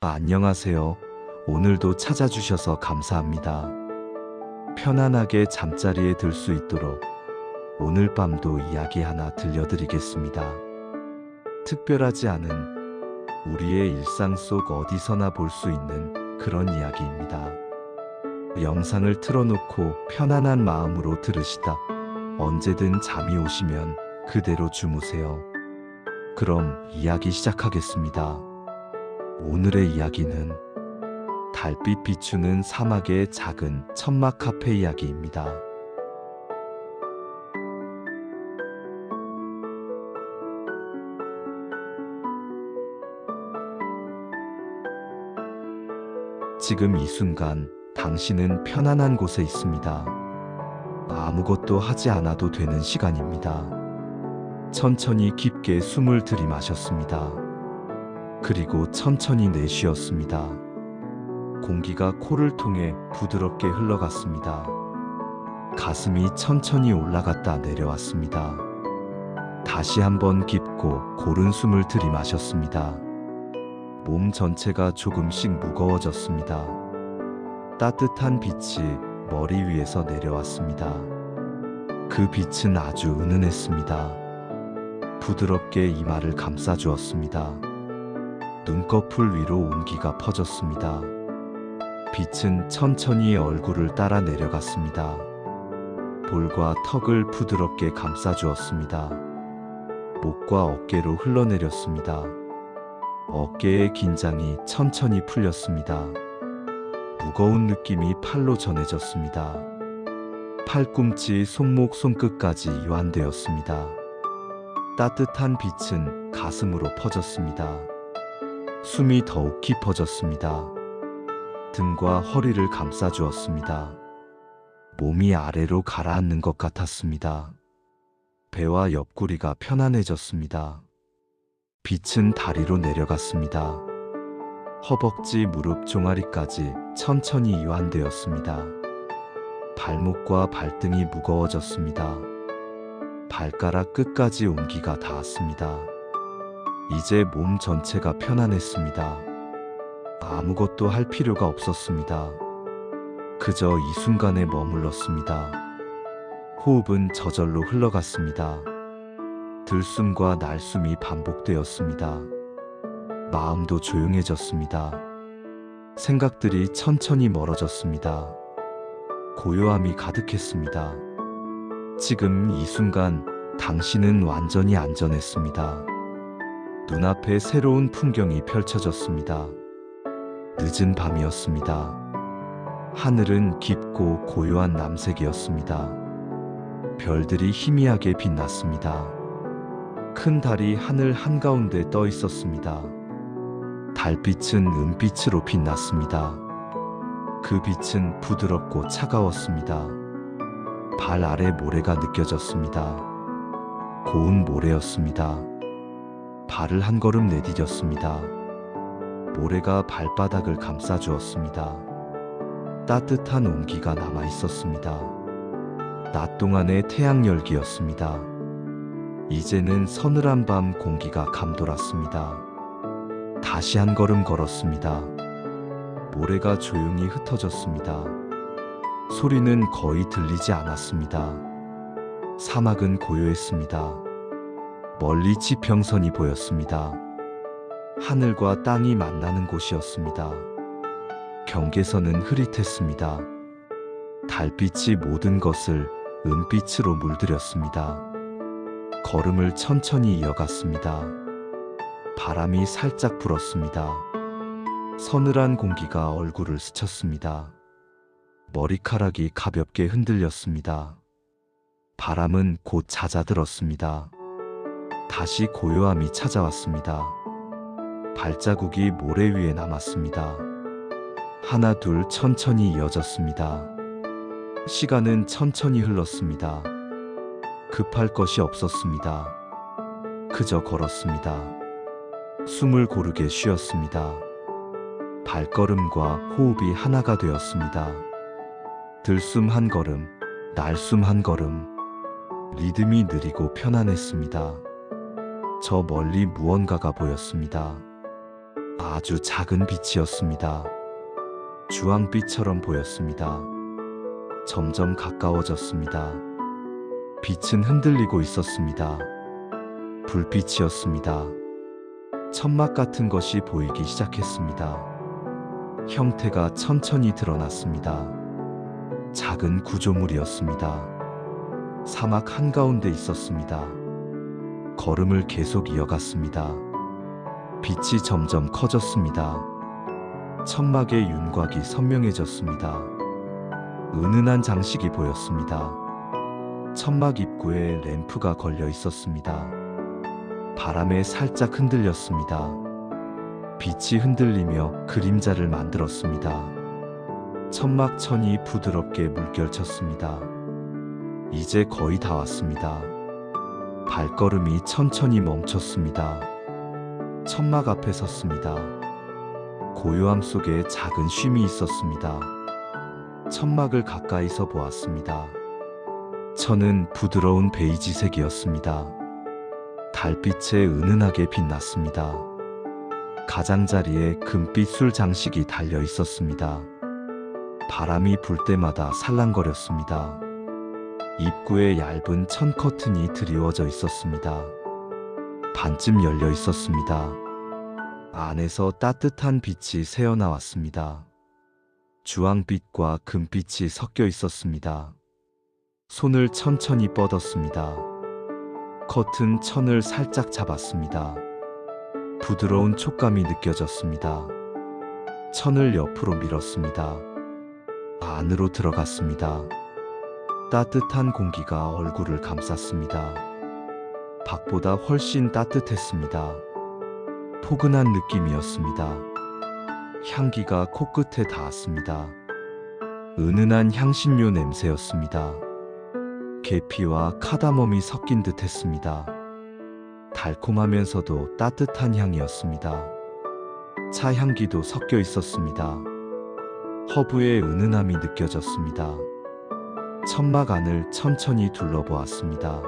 안녕하세요. 오늘도 찾아주셔서 감사합니다. 편안하게 잠자리에 들 수 있도록 오늘 밤도 이야기 하나 들려드리겠습니다. 특별하지 않은 우리의 일상 속 어디서나 볼 수 있는 그런 이야기입니다. 영상을 틀어놓고 편안한 마음으로 들으시다 언제든 잠이 오시면 그대로 주무세요. 그럼 이야기 시작하겠습니다. 오늘의 이야기는 달빛 비추는 사막의 작은 천막 카페 이야기입니다. 지금 이 순간 당신은 편안한 곳에 있습니다. 아무것도 하지 않아도 되는 시간입니다. 천천히 깊게 숨을 들이마셨습니다. 그리고 천천히 내쉬었습니다. 공기가 코를 통해 부드럽게 흘러갔습니다. 가슴이 천천히 올라갔다 내려왔습니다. 다시 한번 깊고 고른 숨을 들이마셨습니다. 몸 전체가 조금씩 무거워졌습니다. 따뜻한 빛이 머리 위에서 내려왔습니다. 그 빛은 아주 은은했습니다. 부드럽게 이마를 감싸주었습니다. 눈꺼풀 위로 온기가 퍼졌습니다. 빛은 천천히 얼굴을 따라 내려갔습니다. 볼과 턱을 부드럽게 감싸주었습니다. 목과 어깨로 흘러내렸습니다. 어깨의 긴장이 천천히 풀렸습니다. 무거운 느낌이 팔로 전해졌습니다. 팔꿈치, 손목, 손끝까지 이완되었습니다. 따뜻한 빛은 가슴으로 퍼졌습니다. 숨이 더욱 깊어졌습니다. 등과 허리를 감싸주었습니다. 몸이 아래로 가라앉는 것 같았습니다. 배와 옆구리가 편안해졌습니다. 빛은 다리로 내려갔습니다. 허벅지, 무릎, 종아리까지 천천히 이완되었습니다. 발목과 발등이 무거워졌습니다. 발가락 끝까지 온기가 닿았습니다. 이제 몸 전체가 편안했습니다. 아무것도 할 필요가 없었습니다. 그저 이 순간에 머물렀습니다. 호흡은 저절로 흘러갔습니다. 들숨과 날숨이 반복되었습니다. 마음도 조용해졌습니다. 생각들이 천천히 멀어졌습니다. 고요함이 가득했습니다. 지금 이 순간 당신은 완전히 안전했습니다. 눈앞에 새로운 풍경이 펼쳐졌습니다. 늦은 밤이었습니다. 하늘은 깊고 고요한 남색이었습니다. 별들이 희미하게 빛났습니다. 큰 달이 하늘 한가운데 떠 있었습니다. 달빛은 은빛으로 빛났습니다. 그 빛은 부드럽고 차가웠습니다. 발 아래 모래가 느껴졌습니다. 고운 모래였습니다. 발을 한 걸음 내디뎠습니다. 모래가 발바닥을 감싸주었습니다. 따뜻한 온기가 남아 있었습니다. 낮 동안의 태양 열기였습니다. 이제는 서늘한 밤 공기가 감돌았습니다. 다시 한 걸음 걸었습니다. 모래가 조용히 흩어졌습니다. 소리는 거의 들리지 않았습니다. 사막은 고요했습니다. 멀리 지평선이 보였습니다. 하늘과 땅이 만나는 곳이었습니다. 경계선은 흐릿했습니다. 달빛이 모든 것을 은빛으로 물들였습니다. 걸음을 천천히 이어갔습니다. 바람이 살짝 불었습니다. 서늘한 공기가 얼굴을 스쳤습니다. 머리카락이 가볍게 흔들렸습니다. 바람은 곧 잦아들었습니다. 다시 고요함이 찾아왔습니다. 발자국이 모래 위에 남았습니다. 하나 둘 천천히 이어졌습니다. 시간은 천천히 흘렀습니다. 급할 것이 없었습니다. 그저 걸었습니다. 숨을 고르게 쉬었습니다. 발걸음과 호흡이 하나가 되었습니다. 들숨 한 걸음, 날숨 한 걸음. 리듬이 느리고 편안했습니다. 저 멀리 무언가가 보였습니다. 아주 작은 빛이었습니다. 주황빛처럼 보였습니다. 점점 가까워졌습니다. 빛은 흔들리고 있었습니다. 불빛이었습니다. 천막 같은 것이 보이기 시작했습니다. 형태가 천천히 드러났습니다. 작은 구조물이었습니다. 사막 한가운데 있었습니다. 걸음을 계속 이어갔습니다. 빛이 점점 커졌습니다. 천막의 윤곽이 선명해졌습니다. 은은한 장식이 보였습니다. 천막 입구에 램프가 걸려 있었습니다. 바람에 살짝 흔들렸습니다. 빛이 흔들리며 그림자를 만들었습니다. 천막 천이 부드럽게 물결쳤습니다. 이제 거의 다 왔습니다. 발걸음이 천천히 멈췄습니다. 천막 앞에 섰습니다. 고요함 속에 작은 쉼이 있었습니다. 천막을 가까이서 보았습니다. 천은 부드러운 베이지색이었습니다. 달빛에 은은하게 빛났습니다. 가장자리에 금빛 술 장식이 달려 있었습니다. 바람이 불 때마다 살랑거렸습니다. 입구에 얇은 천 커튼이 드리워져 있었습니다. 반쯤 열려 있었습니다. 안에서 따뜻한 빛이 새어나왔습니다. 주황빛과 금빛이 섞여 있었습니다. 손을 천천히 뻗었습니다. 커튼 천을 살짝 잡았습니다. 부드러운 촉감이 느껴졌습니다. 천을 옆으로 밀었습니다. 안으로 들어갔습니다. 따뜻한 공기가 얼굴을 감쌌습니다. 밖보다 훨씬 따뜻했습니다. 포근한 느낌이었습니다. 향기가 코끝에 닿았습니다. 은은한 향신료 냄새였습니다. 계피와 카다멈이 섞인 듯 했습니다. 달콤하면서도 따뜻한 향이었습니다. 차 향기도 섞여 있었습니다. 허브의 은은함이 느껴졌습니다. 천막 안을 천천히 둘러보았습니다.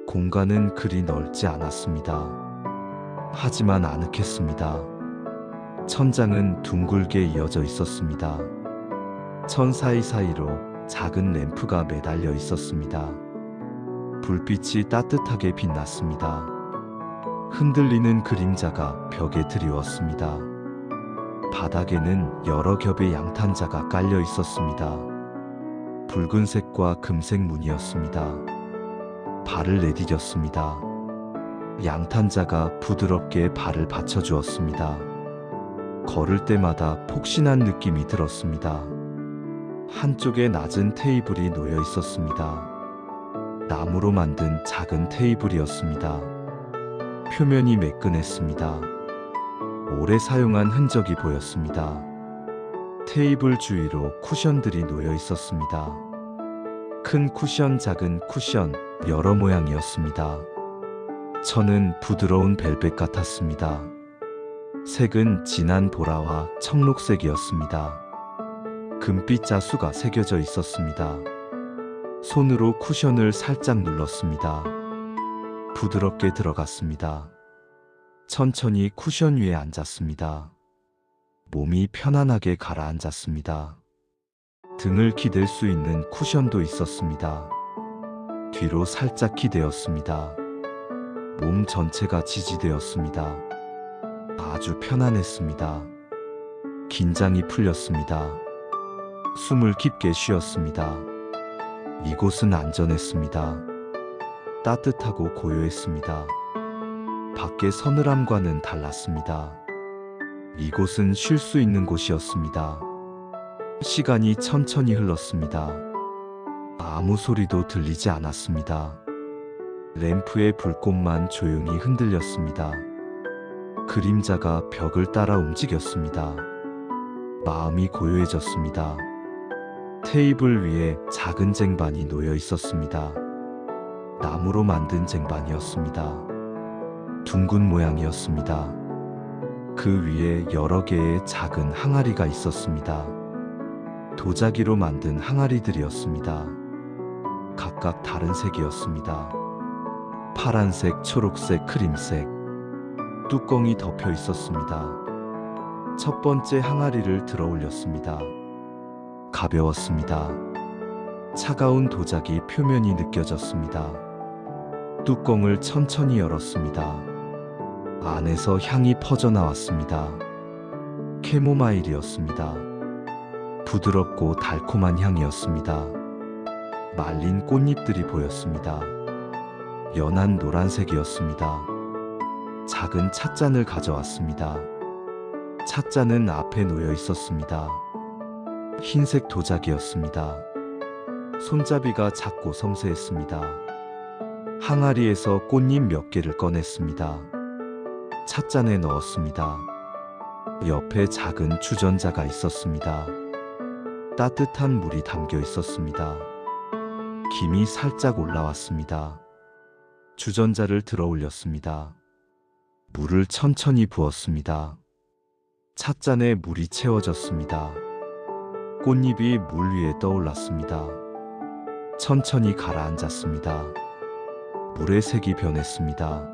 공간은 그리 넓지 않았습니다. 하지만 아늑했습니다. 천장은 둥글게 이어져 있었습니다. 천 사이사이로 작은 램프가 매달려 있었습니다. 불빛이 따뜻하게 빛났습니다. 흔들리는 그림자가 벽에 드리웠습니다. 바닥에는 여러 겹의 양탄자가 깔려 있었습니다. 붉은색과 금색 무늬였습니다. 발을 내디뎠습니다. 양탄자가 부드럽게 발을 받쳐주었습니다. 걸을 때마다 폭신한 느낌이 들었습니다. 한쪽에 낮은 테이블이 놓여 있었습니다. 나무로 만든 작은 테이블이었습니다. 표면이 매끈했습니다. 오래 사용한 흔적이 보였습니다. 테이블 주위로 쿠션들이 놓여 있었습니다. 큰 쿠션, 작은 쿠션, 여러 모양이었습니다. 천은 부드러운 벨벳 같았습니다. 색은 진한 보라와 청록색이었습니다. 금빛 자수가 새겨져 있었습니다. 손으로 쿠션을 살짝 눌렀습니다. 부드럽게 들어갔습니다. 천천히 쿠션 위에 앉았습니다. 몸이 편안하게 가라앉았습니다. 등을 기댈 수 있는 쿠션도 있었습니다. 뒤로 살짝 기대었습니다. 몸 전체가 지지되었습니다. 아주 편안했습니다. 긴장이 풀렸습니다. 숨을 깊게 쉬었습니다. 이곳은 안전했습니다. 따뜻하고 고요했습니다. 밖의 서늘함과는 달랐습니다. 이곳은 쉴 수 있는 곳이었습니다. 시간이 천천히 흘렀습니다. 아무 소리도 들리지 않았습니다. 램프의 불꽃만 조용히 흔들렸습니다. 그림자가 벽을 따라 움직였습니다. 마음이 고요해졌습니다. 테이블 위에 작은 쟁반이 놓여 있었습니다. 나무로 만든 쟁반이었습니다. 둥근 모양이었습니다. 그 위에 여러 개의 작은 항아리가 있었습니다. 도자기로 만든 항아리들이었습니다. 각각 다른 색이었습니다. 파란색, 초록색, 크림색. 뚜껑이 덮여 있었습니다. 첫 번째 항아리를 들어 올렸습니다. 가벼웠습니다. 차가운 도자기 표면이 느껴졌습니다. 뚜껑을 천천히 열었습니다. 안에서 향이 퍼져나왔습니다. 캐모마일이었습니다. 부드럽고 달콤한 향이었습니다. 말린 꽃잎들이 보였습니다. 연한 노란색이었습니다. 작은 찻잔을 가져왔습니다. 찻잔은 앞에 놓여 있었습니다. 흰색 도자기였습니다. 손잡이가 작고 섬세했습니다. 항아리에서 꽃잎 몇 개를 꺼냈습니다. 찻잔에 넣었습니다. 옆에 작은 주전자가 있었습니다. 따뜻한 물이 담겨 있었습니다. 김이 살짝 올라왔습니다. 주전자를 들어 올렸습니다. 물을 천천히 부었습니다. 찻잔에 물이 채워졌습니다. 꽃잎이 물 위에 떠올랐습니다. 천천히 가라앉았습니다. 물의 색이 변했습니다.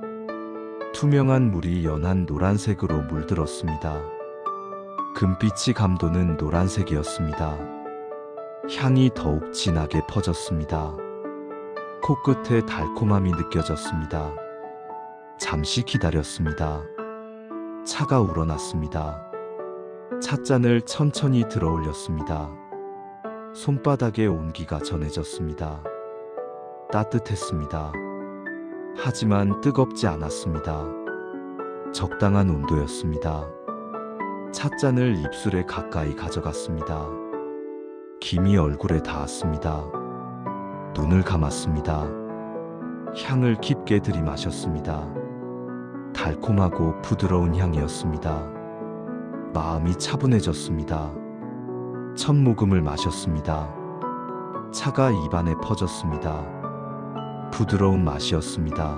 투명한 물이 연한 노란색으로 물들었습니다. 금빛이 감도는 노란색이었습니다. 향이 더욱 진하게 퍼졌습니다. 코끝에 달콤함이 느껴졌습니다. 잠시 기다렸습니다. 차가 우러났습니다. 찻잔을 천천히 들어 올렸습니다. 손바닥에 온기가 전해졌습니다. 따뜻했습니다. 하지만 뜨겁지 않았습니다. 적당한 온도였습니다. 찻잔을 입술에 가까이 가져갔습니다. 김이 얼굴에 닿았습니다. 눈을 감았습니다. 향을 깊게 들이마셨습니다. 달콤하고 부드러운 향이었습니다. 마음이 차분해졌습니다. 첫 모금을 마셨습니다. 차가 입안에 퍼졌습니다. 부드러운 맛이었습니다.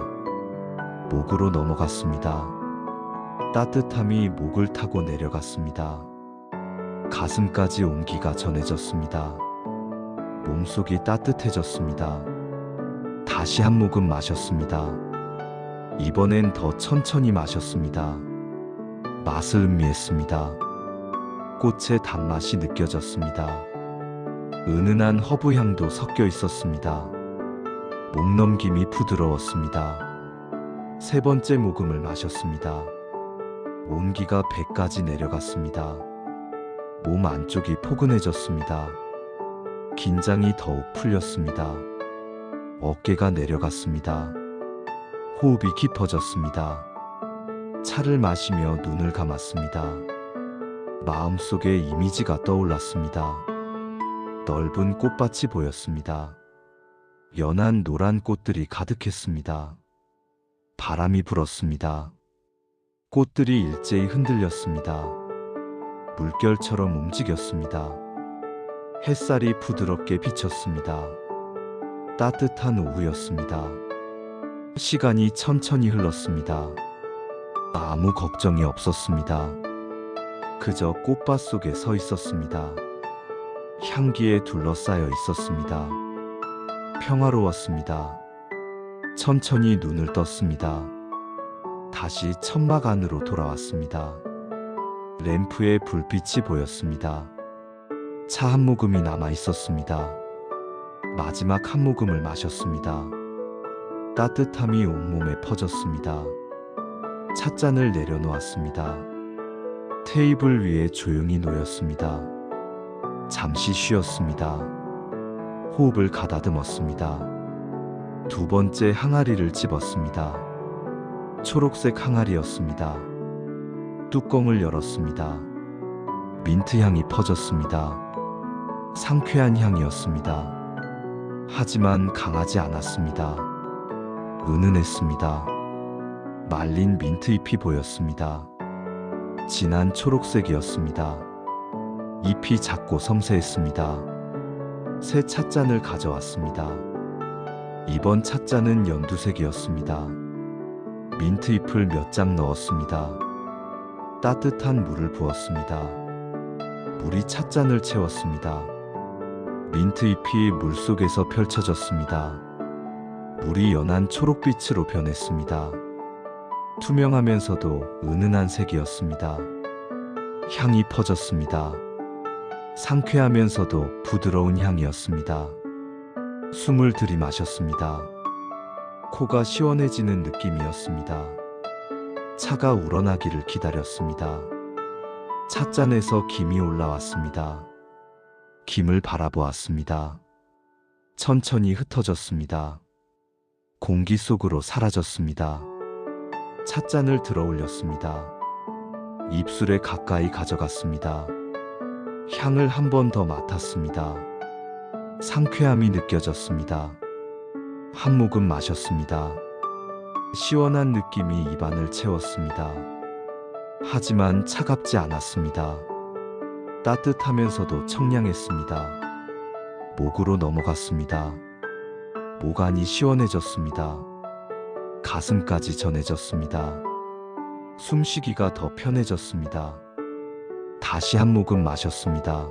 목으로 넘어갔습니다. 따뜻함이 목을 타고 내려갔습니다. 가슴까지 온기가 전해졌습니다. 몸속이 따뜻해졌습니다. 다시 한 모금 마셨습니다. 이번엔 더 천천히 마셨습니다. 맛을 음미했습니다. 꽃의 단맛이 느껴졌습니다. 은은한 허브 향도 섞여 있었습니다. 목 넘김이 부드러웠습니다. 세 번째 모금을 마셨습니다. 온기가 배까지 내려갔습니다. 몸 안쪽이 포근해졌습니다. 긴장이 더욱 풀렸습니다. 어깨가 내려갔습니다. 호흡이 깊어졌습니다. 차를 마시며 눈을 감았습니다. 마음속에 이미지가 떠올랐습니다. 넓은 꽃밭이 보였습니다. 연한 노란 꽃들이 가득했습니다. 바람이 불었습니다. 꽃들이 일제히 흔들렸습니다. 물결처럼 움직였습니다. 햇살이 부드럽게 비쳤습니다. 따뜻한 오후였습니다. 시간이 천천히 흘렀습니다. 아무 걱정이 없었습니다. 그저 꽃밭 속에 서 있었습니다. 향기에 둘러싸여 있었습니다. 평화로웠습니다. 천천히 눈을 떴습니다. 다시 천막 안으로 돌아왔습니다. 램프에 불빛이 보였습니다. 차 한 모금이 남아 있었습니다. 마지막 한 모금을 마셨습니다. 따뜻함이 온몸에 퍼졌습니다. 찻잔을 내려놓았습니다. 테이블 위에 조용히 놓였습니다. 잠시 쉬었습니다. 호흡을 가다듬었습니다. 두 번째 항아리를 집었습니다. 초록색 항아리였습니다. 뚜껑을 열었습니다. 민트 향이 퍼졌습니다. 상쾌한 향이었습니다. 하지만 강하지 않았습니다. 은은했습니다. 말린 민트 잎이 보였습니다. 진한 초록색이었습니다. 잎이 작고 섬세했습니다. 새 찻잔을 가져왔습니다. 이번 찻잔은 연두색이었습니다. 민트 잎을 몇 장 넣었습니다. 따뜻한 물을 부었습니다. 물이 찻잔을 채웠습니다. 민트 잎이 물속에서 펼쳐졌습니다. 물이 연한 초록빛으로 변했습니다. 투명하면서도 은은한 색이었습니다. 향이 퍼졌습니다. 상쾌하면서도 부드러운 향이었습니다. 숨을 들이마셨습니다. 코가 시원해지는 느낌이었습니다. 차가 우러나기를 기다렸습니다. 찻잔에서 김이 올라왔습니다. 김을 바라보았습니다. 천천히 흩어졌습니다. 공기 속으로 사라졌습니다. 찻잔을 들어 올렸습니다. 입술에 가까이 가져갔습니다. 향을 한 번 더 맡았습니다. 상쾌함이 느껴졌습니다. 한 모금 마셨습니다. 시원한 느낌이 입안을 채웠습니다. 하지만 차갑지 않았습니다. 따뜻하면서도 청량했습니다. 목으로 넘어갔습니다. 목 안이 시원해졌습니다. 가슴까지 전해졌습니다. 숨쉬기가 더 편해졌습니다. 다시 한 모금 마셨습니다.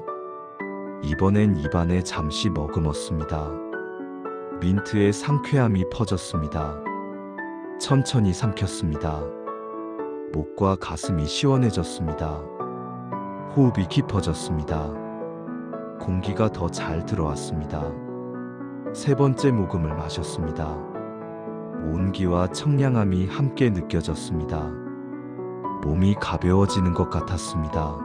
이번엔 입안에 잠시 머금었습니다. 민트의 상쾌함이 퍼졌습니다. 천천히 삼켰습니다. 목과 가슴이 시원해졌습니다. 호흡이 깊어졌습니다. 공기가 더 잘 들어왔습니다. 세 번째 모금을 마셨습니다. 온기와 청량함이 함께 느껴졌습니다. 몸이 가벼워지는 것 같았습니다.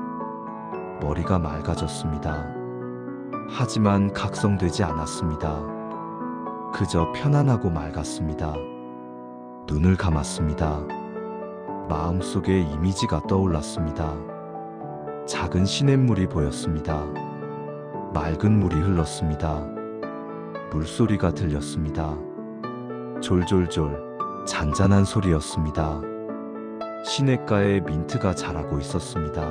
머리가 맑아졌습니다. 하지만 각성되지 않았습니다. 그저 편안하고 맑았습니다. 눈을 감았습니다. 마음속에 이미지가 떠올랐습니다. 작은 시냇물이 보였습니다. 맑은 물이 흘렀습니다. 물소리가 들렸습니다. 졸졸졸 잔잔한 소리였습니다. 시냇가에 민트가 자라고 있었습니다.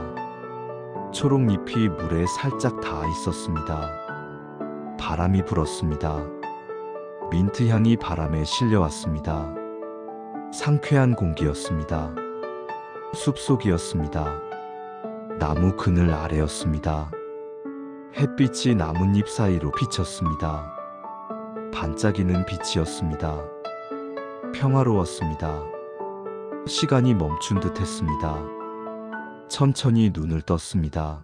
초록잎이 물에 살짝 닿아 있었습니다. 바람이 불었습니다. 민트 향이 바람에 실려왔습니다. 상쾌한 공기였습니다. 숲속이었습니다. 나무 그늘 아래였습니다. 햇빛이 나뭇잎 사이로 비쳤습니다. 반짝이는 빛이었습니다. 평화로웠습니다. 시간이 멈춘 듯 했습니다. 천천히 눈을 떴습니다.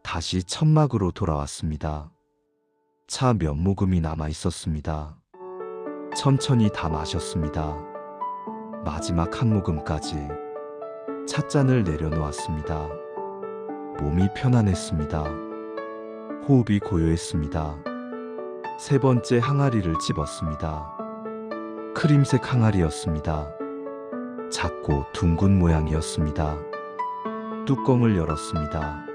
다시 천막으로 돌아왔습니다. 차 몇 모금이 남아 있었습니다. 천천히 다 마셨습니다. 마지막 한 모금까지 찻잔을 내려놓았습니다. 몸이 편안했습니다. 호흡이 고요했습니다. 세 번째 항아리를 집었습니다. 크림색 항아리였습니다. 작고 둥근 모양이었습니다. 뚜껑을 열었습니다.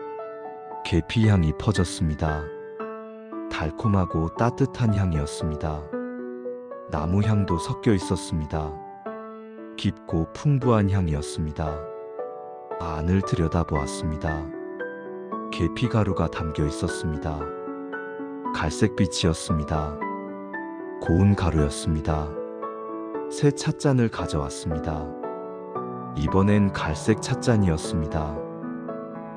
계피 향이 퍼졌습니다. 달콤하고 따뜻한 향이었습니다. 나무 향도 섞여 있었습니다. 깊고 풍부한 향이었습니다. 안을 들여다보았습니다. 계피 가루가 담겨 있었습니다. 갈색빛이었습니다. 고운 가루였습니다. 새 찻잔을 가져왔습니다. 이번엔 갈색 찻잔이었습니다.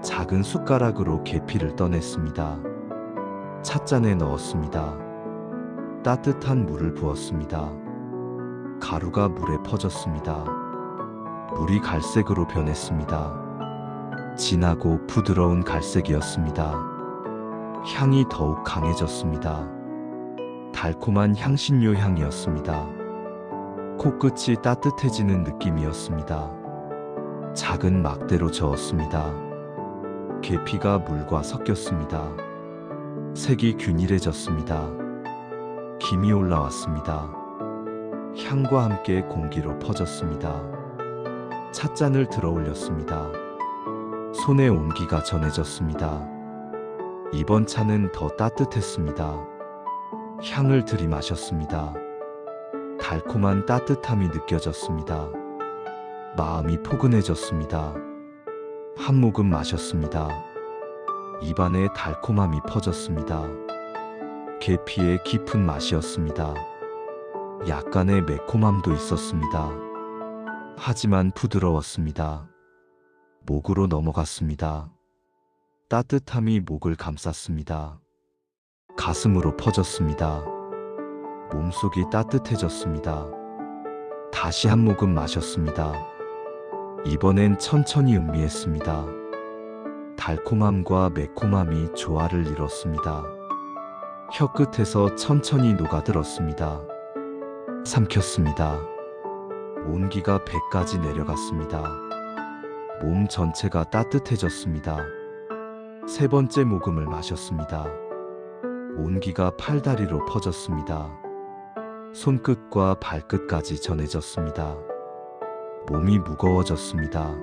작은 숟가락으로 계피를 떠냈습니다. 찻잔에 넣었습니다. 따뜻한 물을 부었습니다. 가루가 물에 퍼졌습니다. 물이 갈색으로 변했습니다. 진하고 부드러운 갈색이었습니다. 향이 더욱 강해졌습니다. 달콤한 향신료 향이었습니다. 코끝이 따뜻해지는 느낌이었습니다. 작은 막대로 저었습니다. 계피가 물과 섞였습니다. 색이 균일해졌습니다. 김이 올라왔습니다. 향과 함께 공기로 퍼졌습니다. 찻잔을 들어 올렸습니다. 손에 온기가 전해졌습니다. 이번 차는 더 따뜻했습니다. 향을 들이마셨습니다. 달콤한 따뜻함이 느껴졌습니다. 마음이 포근해졌습니다. 한 모금 마셨습니다. 입안에 달콤함이 퍼졌습니다. 계피의 깊은 맛이었습니다. 약간의 매콤함도 있었습니다. 하지만 부드러웠습니다. 목으로 넘어갔습니다. 따뜻함이 목을 감쌌습니다. 가슴으로 퍼졌습니다. 몸속이 따뜻해졌습니다. 다시 한 모금 마셨습니다. 이번엔 천천히 음미했습니다. 달콤함과 매콤함이 조화를 이뤘습니다. 혀 끝에서 천천히 녹아들었습니다. 삼켰습니다. 온기가 배까지 내려갔습니다. 몸 전체가 따뜻해졌습니다. 세 번째 모금을 마셨습니다. 온기가 팔다리로 퍼졌습니다. 손끝과 발끝까지 전해졌습니다. 몸이 무거워졌습니다.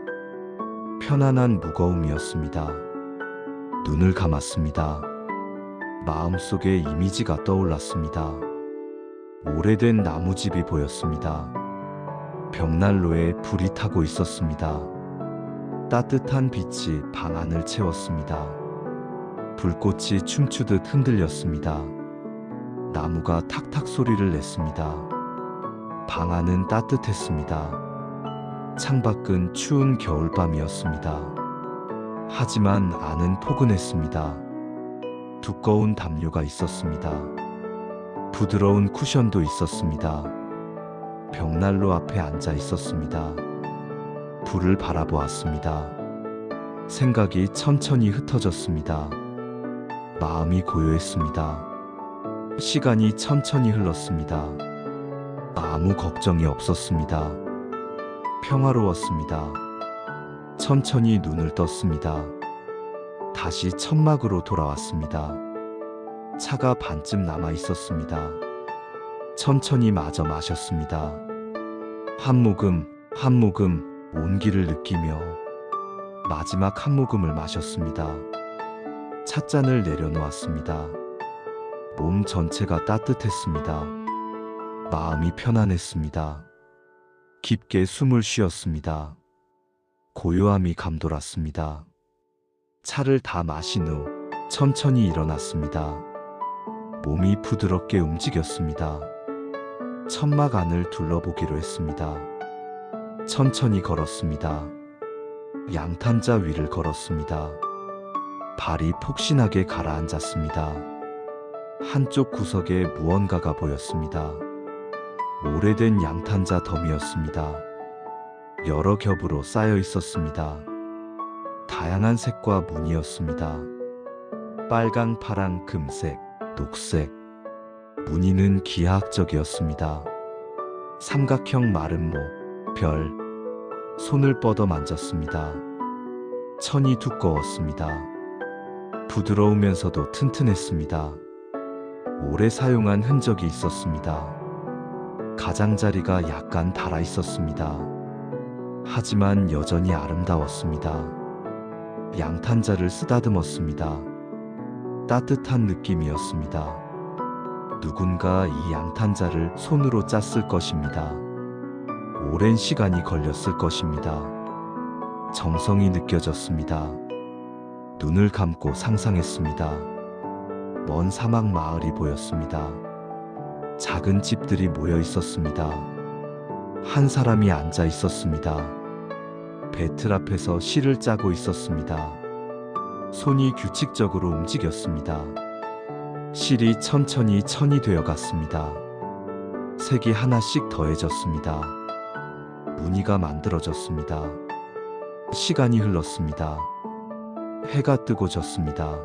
편안한 무거움이었습니다. 눈을 감았습니다. 마음속에 이미지가 떠올랐습니다. 오래된 나무집이 보였습니다. 벽난로에 불이 타고 있었습니다. 따뜻한 빛이 방 안을 채웠습니다. 불꽃이 춤추듯 흔들렸습니다. 나무가 탁탁 소리를 냈습니다. 방 안은 따뜻했습니다. 창밖은 추운 겨울밤이었습니다. 하지만 안은 포근했습니다. 두꺼운 담요가 있었습니다. 부드러운 쿠션도 있었습니다. 벽난로 앞에 앉아 있었습니다. 불을 바라보았습니다. 생각이 천천히 흩어졌습니다. 마음이 고요했습니다. 시간이 천천히 흘렀습니다. 아무 걱정이 없었습니다. 평화로웠습니다. 천천히 눈을 떴습니다. 다시 천막으로 돌아왔습니다. 차가 반쯤 남아 있었습니다. 천천히 마저 마셨습니다. 한 모금, 한 모금 온기를 느끼며 마지막 한 모금을 마셨습니다. 찻잔을 내려놓았습니다. 몸 전체가 따뜻했습니다. 마음이 편안했습니다. 깊게 숨을 쉬었습니다. 고요함이 감돌았습니다. 차를 다 마신 후 천천히 일어났습니다. 몸이 부드럽게 움직였습니다. 천막 안을 둘러보기로 했습니다. 천천히 걸었습니다. 양탄자 위를 걸었습니다. 발이 폭신하게 가라앉았습니다. 한쪽 구석에 무언가가 보였습니다. 오래된 양탄자 덤이었습니다. 여러 겹으로 쌓여 있었습니다. 다양한 색과 무늬였습니다. 빨강, 파랑, 금색, 녹색. 무늬는 기하학적이었습니다. 삼각형 마른 모, 별. 손을 뻗어 만졌습니다. 천이 두꺼웠습니다. 부드러우면서도 튼튼했습니다. 오래 사용한 흔적이 있었습니다. 가장자리가 약간 닳아 있었습니다. 하지만 여전히 아름다웠습니다. 양탄자를 쓰다듬었습니다. 따뜻한 느낌이었습니다. 누군가 이 양탄자를 손으로 짰을 것입니다. 오랜 시간이 걸렸을 것입니다. 정성이 느껴졌습니다. 눈을 감고 상상했습니다. 먼 사막 마을이 보였습니다. 작은 집들이 모여 있었습니다. 한 사람이 앉아 있었습니다. 배틀 앞에서 실을 짜고 있었습니다. 손이 규칙적으로 움직였습니다. 실이 천천히 천이 되어 갔습니다. 색이 하나씩 더해졌습니다. 무늬가 만들어졌습니다. 시간이 흘렀습니다. 해가 뜨고 졌습니다.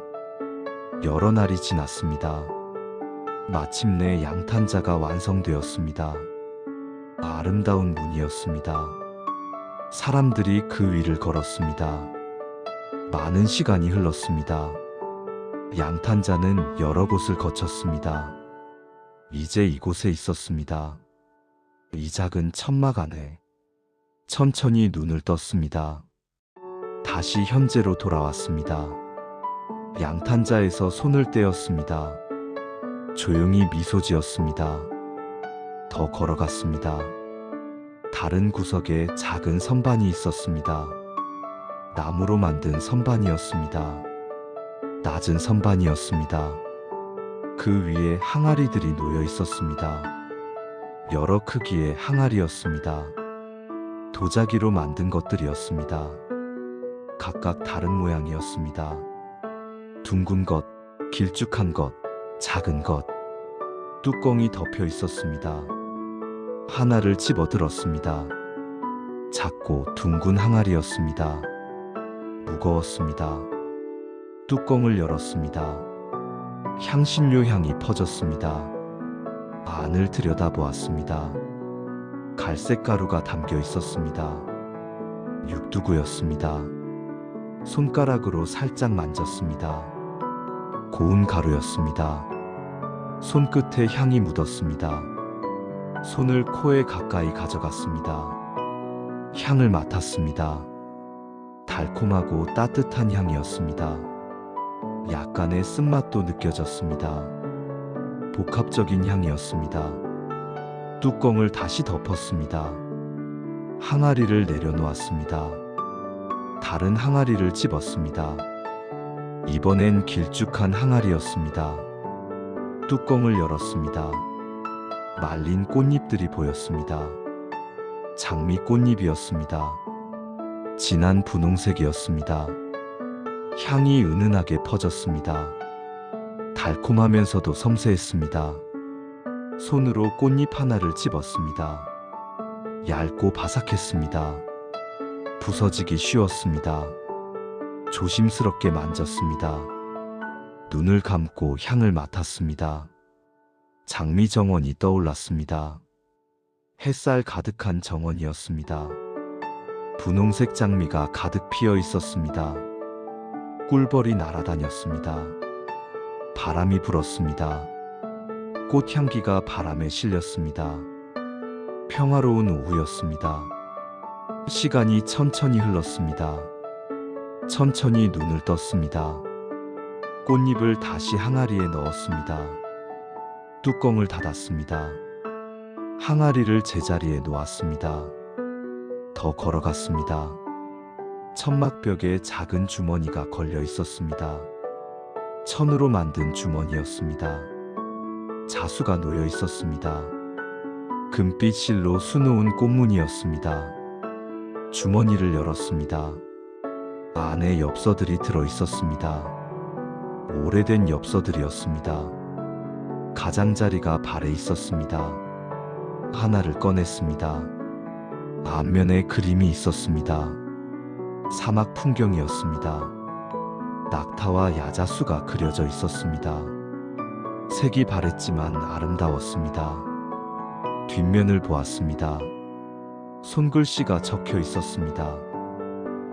여러 날이 지났습니다. 마침내 양탄자가 완성되었습니다. 아름다운 무늬였습니다. 사람들이 그 위를 걸었습니다. 많은 시간이 흘렀습니다. 양탄자는 여러 곳을 거쳤습니다. 이제 이곳에 있었습니다. 이 작은 천막 안에 천천히 눈을 떴습니다. 다시 현재로 돌아왔습니다. 양탄자에서 손을 떼었습니다. 조용히 미소 지었습니다. 더 걸어갔습니다. 다른 구석에 작은 선반이 있었습니다. 나무로 만든 선반이었습니다. 낮은 선반이었습니다. 그 위에 항아리들이 놓여 있었습니다. 여러 크기의 항아리였습니다. 도자기로 만든 것들이었습니다. 각각 다른 모양이었습니다. 둥근 것, 길쭉한 것, 작은 것. 뚜껑이 덮여 있었습니다. 하나를 집어들었습니다. 작고 둥근 항아리였습니다. 무거웠습니다. 뚜껑을 열었습니다. 향신료 향이 퍼졌습니다. 안을 들여다보았습니다. 갈색 가루가 담겨 있었습니다. 육두구였습니다. 손가락으로 살짝 만졌습니다. 고운 가루였습니다. 손끝에 향이 묻었습니다. 손을 코에 가까이 가져갔습니다. 향을 맡았습니다. 달콤하고 따뜻한 향이었습니다. 약간의 쓴맛도 느껴졌습니다. 복합적인 향이었습니다. 뚜껑을 다시 덮었습니다. 항아리를 내려놓았습니다. 다른 항아리를 집었습니다. 이번엔 길쭉한 항아리였습니다. 뚜껑을 열었습니다. 말린 꽃잎들이 보였습니다. 장미 꽃잎이었습니다. 진한 분홍색이었습니다. 향이 은은하게 퍼졌습니다. 달콤하면서도 섬세했습니다. 손으로 꽃잎 하나를 집었습니다. 얇고 바삭했습니다. 부서지기 쉬웠습니다. 조심스럽게 만졌습니다. 눈을 감고 향을 맡았습니다. 장미 정원이 떠올랐습니다. 햇살 가득한 정원이었습니다. 분홍색 장미가 가득 피어 있었습니다. 꿀벌이 날아다녔습니다. 바람이 불었습니다. 꽃향기가 바람에 실렸습니다. 평화로운 오후였습니다. 시간이 천천히 흘렀습니다. 천천히 눈을 떴습니다. 꽃잎을 다시 항아리에 넣었습니다. 뚜껑을 닫았습니다. 항아리를 제자리에 놓았습니다. 더 걸어갔습니다. 천막벽에 작은 주머니가 걸려 있었습니다. 천으로 만든 주머니였습니다. 자수가 놓여 있었습니다. 금빛 실로 수놓은 꽃무늬였습니다. 주머니를 열었습니다. 안에 엽서들이 들어 있었습니다. 오래된 엽서들이었습니다. 가장자리가 발에 있었습니다. 하나를 꺼냈습니다. 앞면에 그림이 있었습니다. 사막 풍경이었습니다. 낙타와 야자수가 그려져 있었습니다. 색이 바랬지만 아름다웠습니다. 뒷면을 보았습니다. 손글씨가 적혀 있었습니다.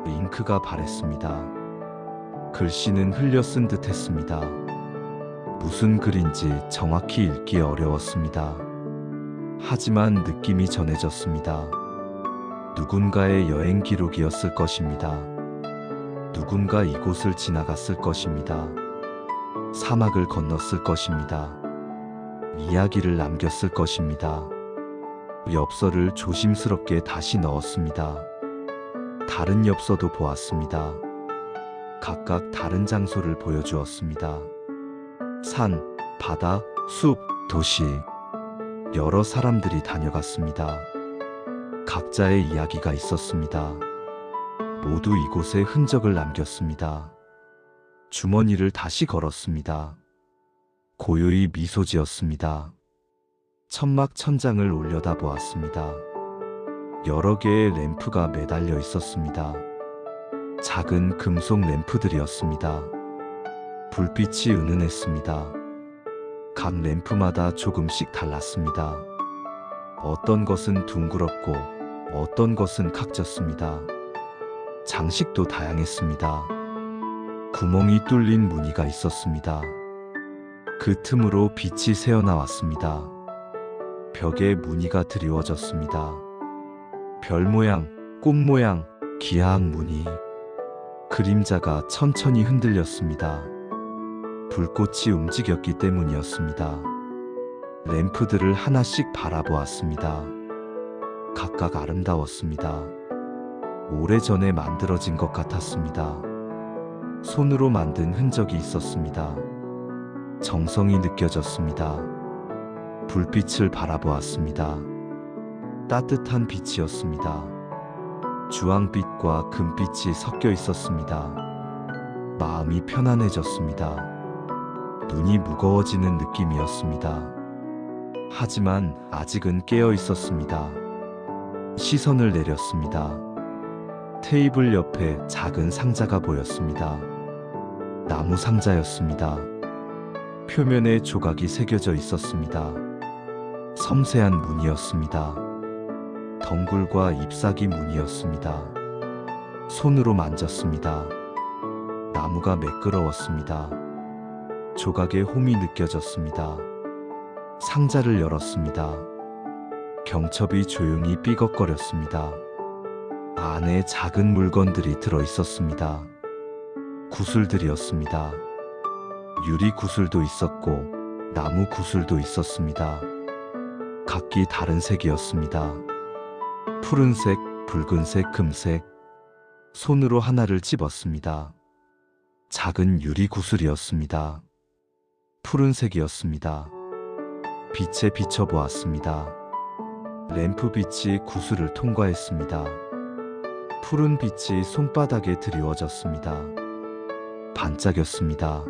잉크가 바랬습니다. 글씨는 흘려 쓴 듯했습니다. 무슨 글인지 정확히 읽기 어려웠습니다. 하지만 느낌이 전해졌습니다. 누군가의 여행 기록이었을 것입니다. 누군가 이곳을 지나갔을 것입니다. 사막을 건넜을 것입니다. 이야기를 남겼을 것입니다. 엽서를 조심스럽게 다시 넣었습니다. 다른 엽서도 보았습니다. 각각 다른 장소를 보여주었습니다. 산, 바다, 숲, 도시. 여러 사람들이 다녀갔습니다. 각자의 이야기가 있었습니다. 모두 이곳에 흔적을 남겼습니다. 주머니를 다시 걸었습니다. 고요히 미소 지었습니다. 천막 천장을 올려다보았습니다. 여러 개의 램프가 매달려 있었습니다. 작은 금속 램프들이었습니다. 불빛이 은은했습니다. 각 램프마다 조금씩 달랐습니다. 어떤 것은 둥그렇고 어떤 것은 각졌습니다. 장식도 다양했습니다. 구멍이 뚫린 무늬가 있었습니다. 그 틈으로 빛이 새어나왔습니다. 벽에 무늬가 드리워졌습니다. 별 모양, 꽃 모양, 기하학 무늬. 그림자가 천천히 흔들렸습니다. 불꽃이 움직였기 때문이었습니다. 램프들을 하나씩 바라보았습니다. 각각 아름다웠습니다. 오래전에 만들어진 것 같았습니다. 손으로 만든 흔적이 있었습니다. 정성이 느껴졌습니다. 불빛을 바라보았습니다. 따뜻한 빛이었습니다. 주황빛과 금빛이 섞여 있었습니다. 마음이 편안해졌습니다. 눈이 무거워지는 느낌이었습니다. 하지만 아직은 깨어 있었습니다. 시선을 내렸습니다. 테이블 옆에 작은 상자가 보였습니다. 나무 상자였습니다. 표면에 조각이 새겨져 있었습니다. 섬세한 무늬였습니다. 덩굴과 잎사귀 무늬였습니다. 손으로 만졌습니다. 나무가 매끄러웠습니다. 조각의 홈이 느껴졌습니다. 상자를 열었습니다. 경첩이 조용히 삐걱거렸습니다. 안에 작은 물건들이 들어 있었습니다. 구슬들이었습니다. 유리 구슬도 있었고 나무 구슬도 있었습니다. 각기 다른 색이었습니다. 푸른색, 붉은색, 금색. 손으로 하나를 집었습니다. 작은 유리 구슬이었습니다. 푸른색이었습니다. 빛에 비춰보았습니다. 램프 빛이 구슬을 통과했습니다. 푸른 빛이 손바닥에 드리워졌습니다. 반짝였습니다.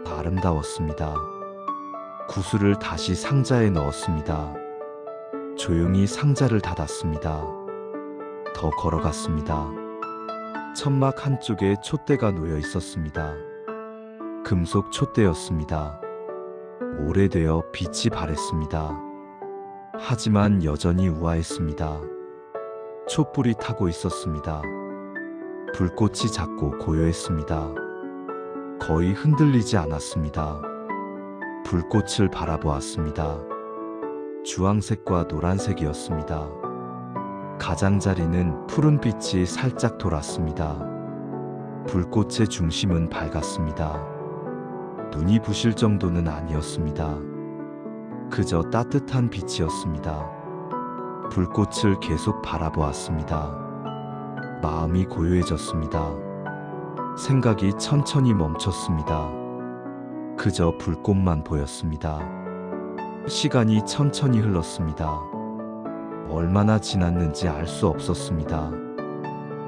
아름다웠습니다. 구슬을 다시 상자에 넣었습니다. 조용히 상자를 닫았습니다. 더 걸어갔습니다. 천막 한쪽에 촛대가 놓여 있었습니다. 금속 촛대였습니다. 오래되어 빛이 바랬습니다. 하지만 여전히 우아했습니다. 촛불이 타고 있었습니다. 불꽃이 작고 고요했습니다. 거의 흔들리지 않았습니다. 불꽃을 바라보았습니다. 주황색과 노란색이었습니다. 가장자리는 푸른 빛이 살짝 돌았습니다. 불꽃의 중심은 밝았습니다. 눈이 부실 정도는 아니었습니다. 그저 따뜻한 빛이었습니다. 불꽃을 계속 바라보았습니다. 마음이 고요해졌습니다. 생각이 천천히 멈췄습니다. 그저 불꽃만 보였습니다. 시간이 천천히 흘렀습니다. 얼마나 지났는지 알 수 없었습니다.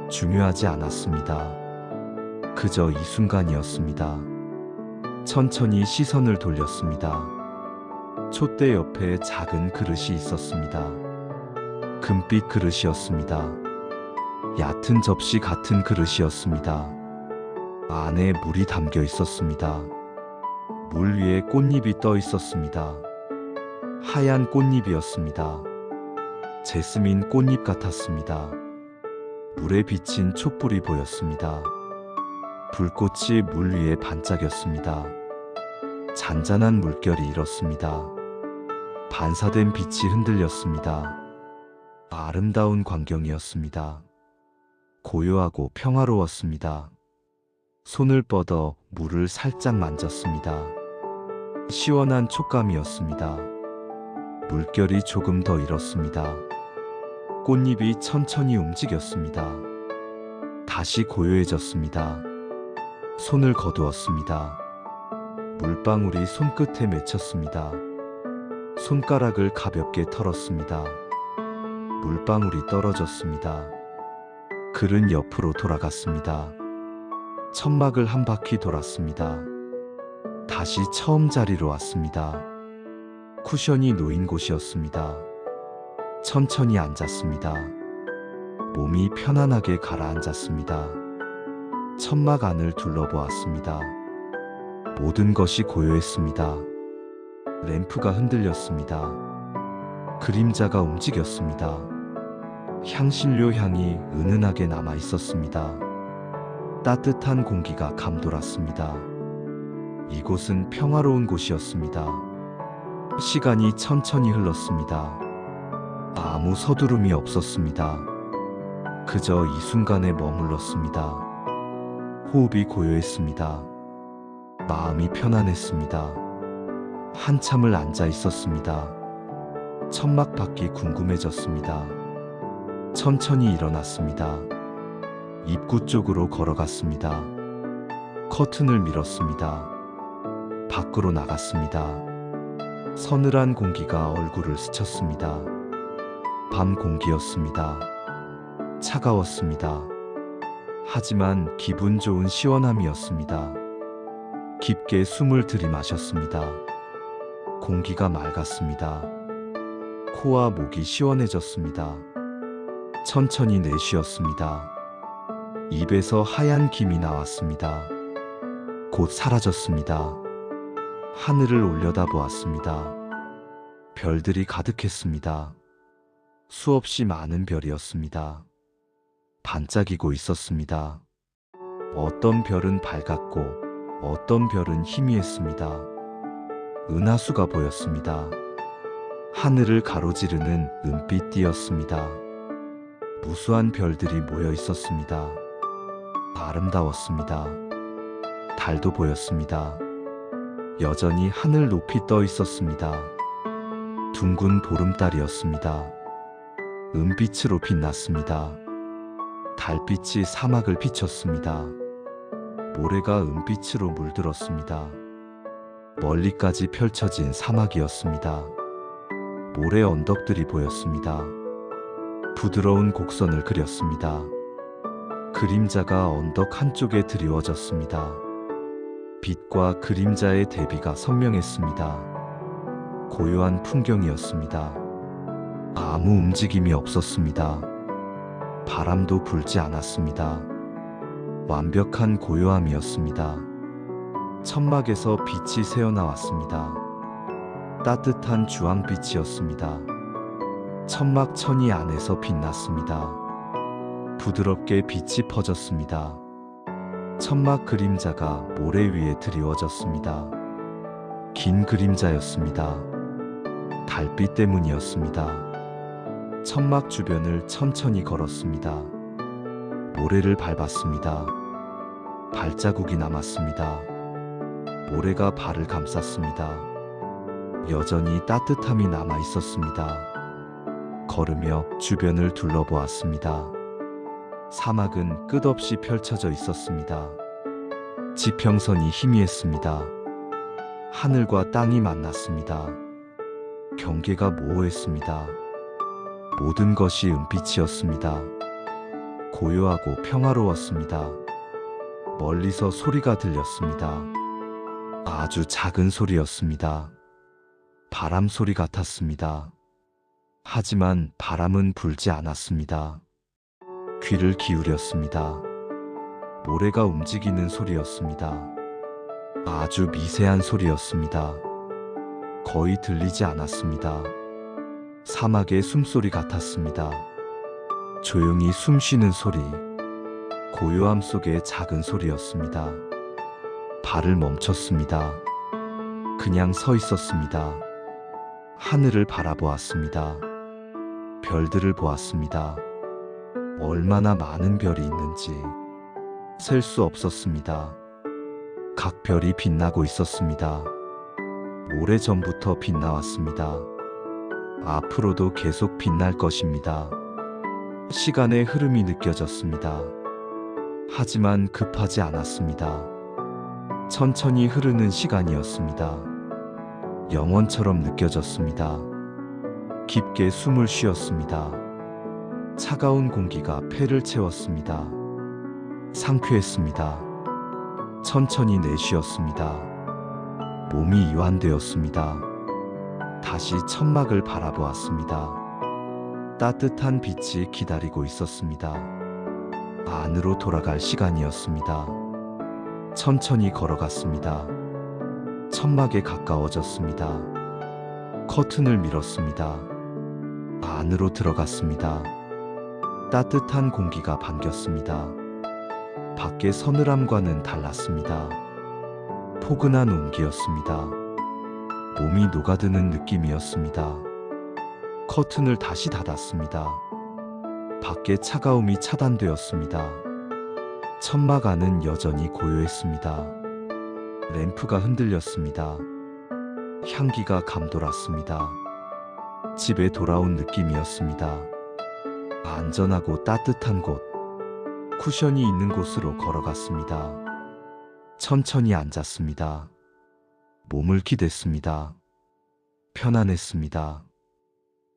중요하지 않았습니다. 그저 이 순간이었습니다. 천천히 시선을 돌렸습니다. 촛대 옆에 작은 그릇이 있었습니다. 금빛 그릇이었습니다. 얕은 접시 같은 그릇이었습니다. 안에 물이 담겨 있었습니다. 물 위에 꽃잎이 떠 있었습니다. 하얀 꽃잎이었습니다. 제스민 꽃잎 같았습니다. 물에 비친 촛불이 보였습니다. 불꽃이 물 위에 반짝였습니다. 잔잔한 물결이 일었습니다. 반사된 빛이 흔들렸습니다. 아름다운 광경이었습니다. 고요하고 평화로웠습니다. 손을 뻗어 물을 살짝 만졌습니다. 시원한 촉감이었습니다. 물결이 조금 더 일었습니다. 꽃잎이 천천히 움직였습니다. 다시 고요해졌습니다. 손을 거두었습니다. 물방울이 손끝에 맺혔습니다. 손가락을 가볍게 털었습니다. 물방울이 떨어졌습니다. 그릇 옆으로 돌아갔습니다. 천막을 한 바퀴 돌았습니다. 다시 처음 자리로 왔습니다. 쿠션이 놓인 곳이었습니다. 천천히 앉았습니다. 몸이 편안하게 가라앉았습니다. 천막 안을 둘러보았습니다. 모든 것이 고요했습니다. 램프가 흔들렸습니다. 그림자가 움직였습니다. 향신료 향이 은은하게 남아 있었습니다. 따뜻한 공기가 감돌았습니다. 이곳은 평화로운 곳이었습니다. 시간이 천천히 흘렀습니다. 아무 서두름이 없었습니다. 그저 이 순간에 머물렀습니다. 호흡이 고요했습니다. 마음이 편안했습니다. 한참을 앉아 있었습니다. 천막 밖이 궁금해졌습니다. 천천히 일어났습니다. 입구 쪽으로 걸어갔습니다. 커튼을 밀었습니다. 밖으로 나갔습니다. 서늘한 공기가 얼굴을 스쳤습니다. 밤 공기였습니다. 차가웠습니다. 하지만 기분 좋은 시원함이었습니다. 깊게 숨을 들이마셨습니다. 공기가 맑았습니다. 코와 목이 시원해졌습니다. 천천히 내쉬었습니다. 입에서 하얀 김이 나왔습니다. 곧 사라졌습니다. 하늘을 올려다보았습니다. 별들이 가득했습니다. 수없이 많은 별이었습니다. 반짝이고 있었습니다. 어떤 별은 밝았고 어떤 별은 희미했습니다. 은하수가 보였습니다. 하늘을 가로지르는 은빛띠였습니다. 무수한 별들이 모여 있었습니다. 아름다웠습니다. 달도 보였습니다. 여전히 하늘 높이 떠 있었습니다. 둥근 보름달이었습니다. 은빛으로 빛났습니다. 달빛이 사막을 비췄습니다. 모래가 은빛으로 물들었습니다. 멀리까지 펼쳐진 사막이었습니다. 모래 언덕들이 보였습니다. 부드러운 곡선을 그렸습니다. 그림자가 언덕 한쪽에 드리워졌습니다. 빛과 그림자의 대비가 선명했습니다. 고요한 풍경이었습니다. 아무 움직임이 없었습니다. 바람도 불지 않았습니다. 완벽한 고요함이었습니다. 천막에서 빛이 새어나왔습니다. 따뜻한 주황빛이었습니다. 천막 천이 안에서 빛났습니다. 부드럽게 빛이 퍼졌습니다. 천막 그림자가 모래 위에 드리워졌습니다. 긴 그림자였습니다. 달빛 때문이었습니다. 천막 주변을 천천히 걸었습니다. 모래를 밟았습니다. 발자국이 남았습니다. 모래가 발을 감쌌습니다. 여전히 따뜻함이 남아 있었습니다. 걸으며 주변을 둘러보았습니다. 사막은 끝없이 펼쳐져 있었습니다. 지평선이 희미했습니다. 하늘과 땅이 만났습니다. 경계가 모호했습니다. 모든 것이 은빛이었습니다. 고요하고 평화로웠습니다. 멀리서 소리가 들렸습니다. 아주 작은 소리였습니다. 바람 소리 같았습니다. 하지만 바람은 불지 않았습니다. 귀를 기울였습니다. 모래가 움직이는 소리였습니다. 아주 미세한 소리였습니다. 거의 들리지 않았습니다. 사막의 숨소리 같았습니다. 조용히 숨 쉬는 소리, 고요함 속의 작은 소리였습니다. 발을 멈췄습니다. 그냥 서 있었습니다. 하늘을 바라보았습니다. 별들을 보았습니다. 얼마나 많은 별이 있는지 셀 수 없었습니다. 각 별이 빛나고 있었습니다. 오래전부터 빛나왔습니다. 앞으로도 계속 빛날 것입니다. 시간의 흐름이 느껴졌습니다. 하지만 급하지 않았습니다. 천천히 흐르는 시간이었습니다. 영원처럼 느껴졌습니다. 깊게 숨을 쉬었습니다. 차가운 공기가 폐를 채웠습니다. 상쾌했습니다. 천천히 내쉬었습니다. 몸이 이완되었습니다. 다시 천막을 바라보았습니다. 따뜻한 빛이 기다리고 있었습니다. 안으로 돌아갈 시간이었습니다. 천천히 걸어갔습니다. 천막에 가까워졌습니다. 커튼을 밀었습니다. 안으로 들어갔습니다. 따뜻한 공기가 반겼습니다. 밖의 서늘함과는 달랐습니다. 포근한 온기였습니다. 몸이 녹아드는 느낌이었습니다. 커튼을 다시 닫았습니다. 밖의 차가움이 차단되었습니다. 천막 안은 여전히 고요했습니다. 램프가 흔들렸습니다. 향기가 감돌았습니다. 집에 돌아온 느낌이었습니다. 안전하고 따뜻한 곳, 쿠션이 있는 곳으로 걸어갔습니다. 천천히 앉았습니다. 몸을 기댔습니다. 편안했습니다.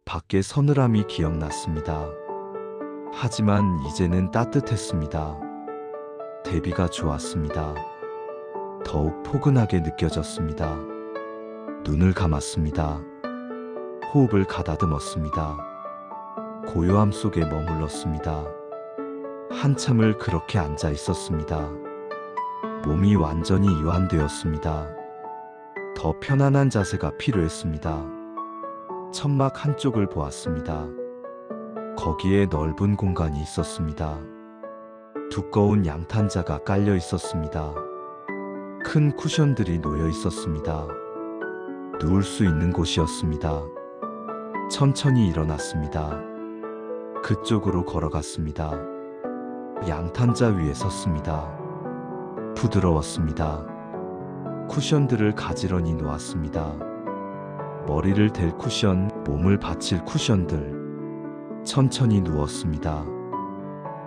밖의 서늘함이 기억났습니다. 하지만 이제는 따뜻했습니다. 대비가 좋았습니다. 더욱 포근하게 느껴졌습니다. 눈을 감았습니다. 호흡을 가다듬었습니다. 고요함 속에 머물렀습니다. 한참을 그렇게 앉아 있었습니다. 몸이 완전히 이완되었습니다. 더 편안한 자세가 필요했습니다. 천막 한쪽을 보았습니다. 거기에 넓은 공간이 있었습니다. 두꺼운 양탄자가 깔려 있었습니다. 큰 쿠션들이 놓여 있었습니다. 누울 수 있는 곳이었습니다. 천천히 일어났습니다. 그쪽으로 걸어갔습니다. 양탄자 위에 섰습니다. 부드러웠습니다. 쿠션들을 가지런히 놓았습니다. 머리를 댈 쿠션, 몸을 받칠 쿠션들. 천천히 누웠습니다.